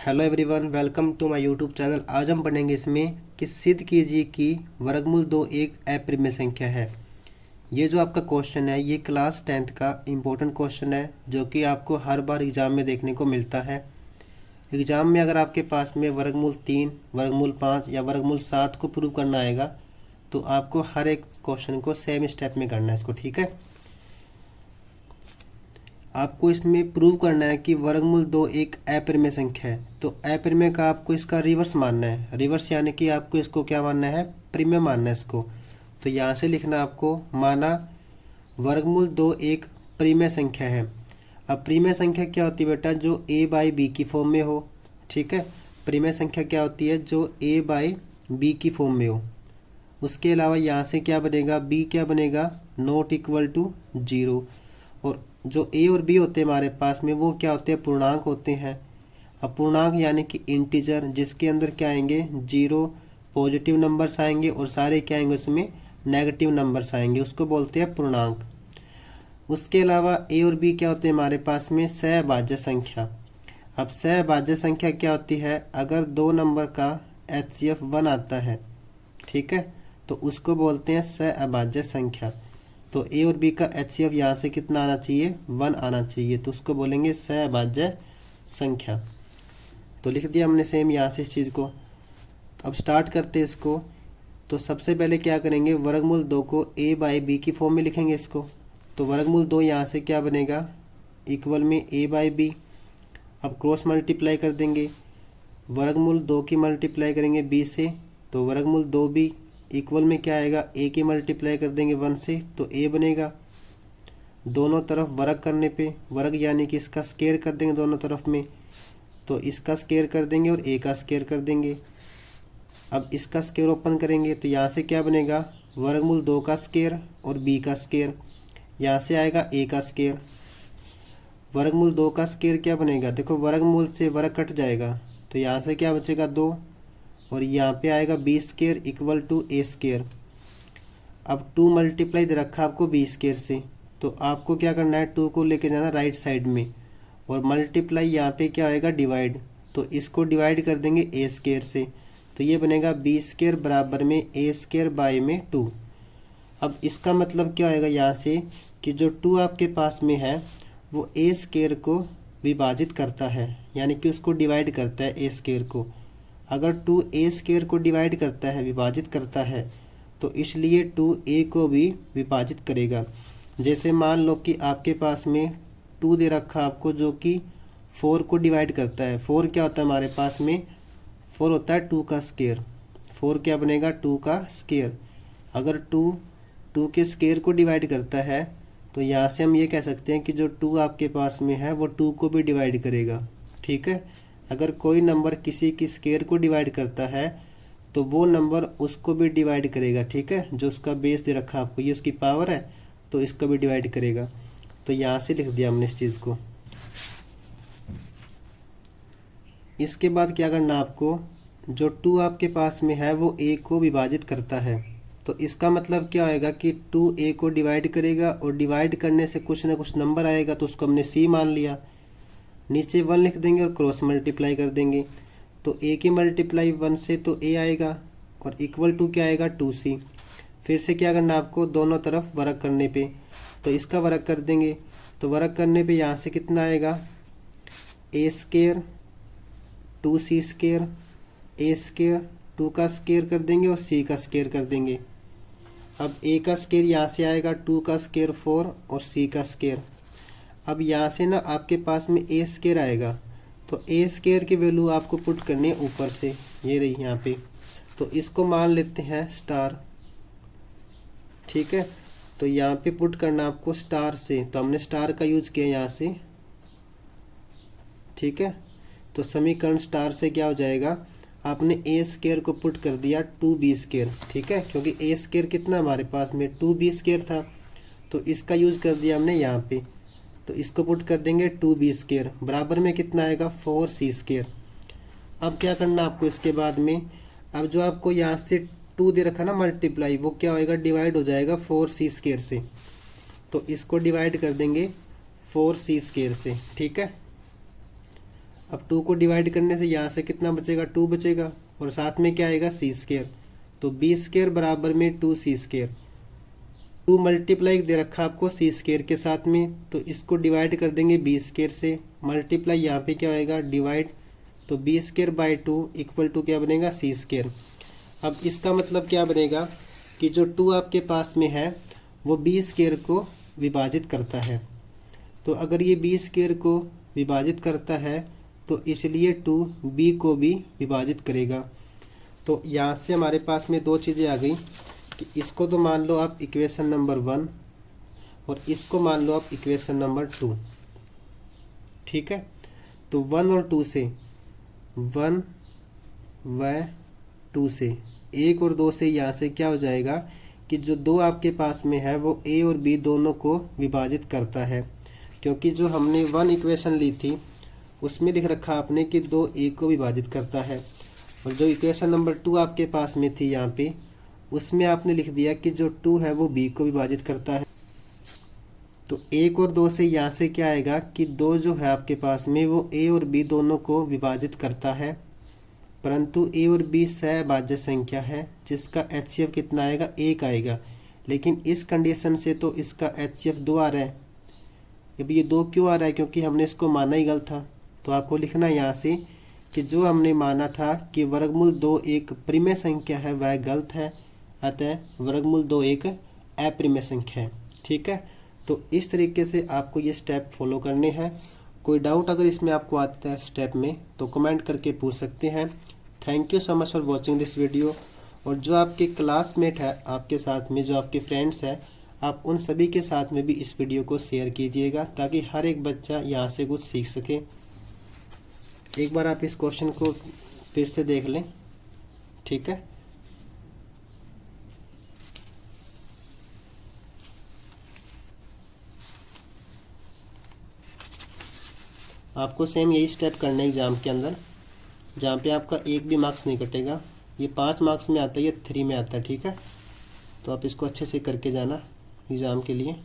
Hello everyone, welcome to my YouTube channel. आज हम पढ़ेंगे इसमें कि सिद्ध कीजिए कि वर्गमूल 2 एक अप्रिमेय संख्या है। ये जो आपका क्वेश्चन है ये क्लास 10th का इम्पोर्टेंट क्वेश्चन है जो कि आपको हर बार एग्ज़ाम में देखने को मिलता है। एग्ज़ाम में अगर आपके पास में वर्गमूल 3, वर्गमूल 5 या वर्गमूल 7 को प्रूव करना आएगा तो आपको हर एक क्वेश्चन को सेम स्टेप में करना है इसको, ठीक है। आपको इसमें प्रूव करना है कि वर्गमूल 2 एक अप्रिमेय संख्या है। तो अप्रिमेय का आपको इसका रिवर्स मानना है। रिवर्स यानी कि आपको इसको क्या मानना है, प्रिमेय मानना है इसको। तो यहाँ से लिखना आपको, माना वर्गमूल 2 एक प्रिमेय संख्या है। अब प्रिमेय संख्या क्या होती है बेटा, जो a बाई बी की फॉर्म में हो, ठीक है। प्रिमेय संख्या क्या होती है, जो a बाई बी की फॉर्म में हो। उसके अलावा यहाँ से क्या बनेगा, b क्या बनेगा, नॉट इक्वल टू 0। और जो a और b होते हैं हमारे पास में वो क्या होते हैं, पूर्णांक होते हैं। अब पूर्णांक यानी कि इंटीजर, जिसके अंदर क्या आएंगे, 0 पॉजिटिव नंबर्स आएंगे और सारे क्या आएंगे उसमें नेगेटिव नंबर्स आएंगे, उसको बोलते हैं पूर्णांक। उसके अलावा a और b क्या होते हैं हमारे पास में, सहभाज्य संख्या। अब सहभाज्य संख्या क्या होती है, अगर दो नंबर का HCF 1 आता है, ठीक है, तो उसको बोलते हैं सहअभाज्य संख्या। तो a और b का HCF यहाँ से कितना आना चाहिए, 1 आना चाहिए, तो उसको बोलेंगे सहअभाज्य संख्या। तो लिख दिया हमने सेम यहाँ से इस चीज़ को। अब स्टार्ट करते हैं इसको। तो सबसे पहले क्या करेंगे, वर्गमूल 2 को a बाई बी की फॉर्म में लिखेंगे इसको। तो वर्गमूल 2 यहाँ से क्या बनेगा, इक्वल में a बाई बी। अब क्रॉस मल्टीप्लाई कर देंगे, वर्गमूल 2 की मल्टीप्लाई करेंगे b से, तो वर्गमूल 2b इक्वल में क्या आएगा, a की मल्टीप्लाई कर देंगे 1 से, तो a बनेगा। दोनों तरफ वर्ग करने पे, वर्ग यानी कि इसका स्क्वायर कर देंगे दोनों तरफ में, तो इसका स्क्वायर कर देंगे और a का स्क्वायर कर देंगे। अब इसका स्क्वायर ओपन करेंगे तो यहाँ से क्या बनेगा, वर्गमूल 2 का स्क्वायर और b का स्क्वायर, यहाँ से आएगा a का स्क्वायर। वर्गमूल 2 का स्क्वायर क्या बनेगा, देखो वर्गमूल से वर्ग कट जाएगा, तो यहाँ से क्या बचेगा 2, और यहाँ पे आएगा B square equal to A square. अब 2 मल्टीप्लाई दे रखा आपको बी स्क्वायर से, तो आपको क्या करना है, 2 को लेके जाना राइट साइड में, और मल्टीप्लाई यहाँ पे क्या होएगा, डिवाइड, तो इसको डिवाइड कर देंगे ए स्क्वायर से, तो ये बनेगा बी स्क्वायर बराबर में ए स्क्वायर बाई में 2। अब इसका मतलब क्या होएगा यहाँ से, कि जो 2 आपके पास में है वो ए स्क्वायर को विभाजित करता है, यानी कि उसको डिवाइड करता है ए स्क्वायर को। अगर 2 ए स्क्वायर को डिवाइड करता है, विभाजित करता है, तो इसलिए 2 ए को भी विभाजित करेगा। जैसे मान लो कि आपके पास में 2 दे रखा आपको जो कि 4 को डिवाइड करता है। 4 क्या होता है हमारे पास में, 4 होता है 2 का स्क्वायर। 4 क्या बनेगा, 2 का स्क्वायर। अगर 2 के स्क्वायर को डिवाइड करता है, तो यहाँ से हम ये कह सकते हैं कि जो 2 आपके पास में है वो 2 को भी डिवाइड करेगा, ठीक है। अगर कोई नंबर किसी की स्क्वायर को डिवाइड करता है तो वो नंबर उसको भी डिवाइड करेगा, ठीक है। जो उसका बेस दे रखा आपको, ये उसकी पावर है, तो इसको भी डिवाइड करेगा। तो यहाँ से लिख दिया हमने इस चीज़ को। इसके बाद क्या करना आपको, जो 2 आपके पास में है वो a को विभाजित करता है, तो इसका मतलब क्या होएगा कि 2 a को डिवाइड करेगा, और डिवाइड करने से कुछ ना कुछ नंबर आएगा, तो उसको हमने c मान लिया। नीचे 1 लिख देंगे और क्रॉस मल्टीप्लाई कर देंगे, तो a की मल्टीप्लाई 1 से तो a आएगा, और इक्वल टू क्या आएगा, 2c। फिर से क्या करना आपको, दोनों तरफ वर्ग करने पे, तो इसका वर्ग कर देंगे, तो वर्ग करने पे यहाँ से कितना आएगा, a square 2c square, a square 2 का स्क्वायर कर देंगे और c का स्क्वायर कर देंगे। अब a का स्क्वायर यहाँ से आएगा, 2 का स्क्वायर 4 और c का स्क्वायर। अब यहाँ से ना आपके पास में ए स्क्वायर आएगा, तो ए स्क्वायर की वैल्यू आपको पुट करनी है ऊपर से, ये रही यहाँ पे, तो इसको मान लेते हैं स्टार, ठीक है। तो यहाँ पे पुट करना आपको स्टार से, तो हमने स्टार का यूज किया यहाँ से, ठीक है। तो समीकरण स्टार से क्या हो जाएगा, आपने ए स्क्वायर को पुट कर दिया 2b स्क्वायर, ठीक है, क्योंकि ए स्क्वायर कितना हमारे पास में 2b स्क्वायर था, तो इसका यूज कर दिया हमने यहाँ पे। तो इसको पुट कर देंगे 2b स्क्वायर बराबर में कितना आएगा, 4c स्क्वायर। अब क्या करना आपको इसके बाद में, अब जो आपको यहाँ से 2 दे रखा ना मल्टीप्लाई, वो क्या होएगा, डिवाइड हो जाएगा 4c स्क्वायर से, तो इसको डिवाइड कर देंगे 4c स्क्वायर से, ठीक है। अब 2 को डिवाइड करने से यहाँ से कितना बचेगा, 2 बचेगा, और साथ में क्या आएगा, सी स्क्वायर। तो बी स्क्वायर बराबर में 2c स्क्वायर। 2 मल्टीप्लाई दे रखा आपको सी स्क्वायर के साथ में, तो इसको डिवाइड कर देंगे बी स्क्वायर से, मल्टीप्लाई यहाँ पे क्या होएगा, डिवाइड, तो B square by 2 equal to क्या बनेगा, सी स्क्वायर। अब इसका मतलब क्या बनेगा कि जो 2 आपके पास में है वो बी स्क्वायर को विभाजित करता है। तो अगर ये बी स्क्वायर को विभाजित करता है तो इसलिए 2 बी को भी विभाजित करेगा। तो यहाँ से हमारे पास में दो चीज़ें आ गई कि इसको तो मान लो आप इक्वेशन नंबर 1 और इसको मान लो आप इक्वेशन नंबर 2। ठीक है, तो 1 और 2 से, 1 व 2 से, 1 और 2 से यहाँ से क्या हो जाएगा कि जो 2 आपके पास में है वो ए और बी दोनों को विभाजित करता है, क्योंकि जो हमने 1 इक्वेशन ली थी उसमें लिख रखा आपने कि 2 ए को विभाजित करता है, और जो इक्वेशन नंबर 2 आपके पास में थी यहाँ पे उसमें आपने लिख दिया कि जो 2 है वो बी को विभाजित करता है। तो 1 और 2 से यहाँ से क्या आएगा कि 2 जो है आपके पास में वो ए और बी दोनों को विभाजित करता है, परंतु ए और बी सहभाज्य संख्या है जिसका एचसीएफ कितना आएगा, 1 आएगा। लेकिन इस कंडीशन से तो इसका एचसीएफ 2 आ रहा है। अब ये 2 क्यों आ रहा है, क्योंकि हमने इसको माना ही गलत था। तो आपको लिखना है यहाँ से कि जो हमने माना था कि वर्गमूल 2 एक परिमेय संख्या है वह गलत है, अतः वर्गमूल 2 एक अपरिमेय संख्या है। ठीक है, तो इस तरीके से आपको ये स्टेप फॉलो करने हैं। कोई डाउट अगर इसमें आपको आता है स्टेप में तो कमेंट करके पूछ सकते हैं। Thank you so much for watching this video. और जो आपके क्लासमेट है आपके साथ में, जो आपके फ्रेंड्स हैं, आप उन सभी के साथ में भी इस वीडियो को शेयर कीजिएगा ताकि हर एक बच्चा यहाँ से कुछ सीख सके। एक बार आप इस क्वेश्चन को फिर से देख लें। ठीक है, आपको सेम यही स्टेप करना है एग्जाम के अंदर, जहाँ पे आपका एक भी मार्क्स नहीं कटेगा। ये 5 मार्क्स में आता है, ये 3 में आता है। ठीक है, तो आप इसको अच्छे से करके जाना एग्ज़ाम के लिए।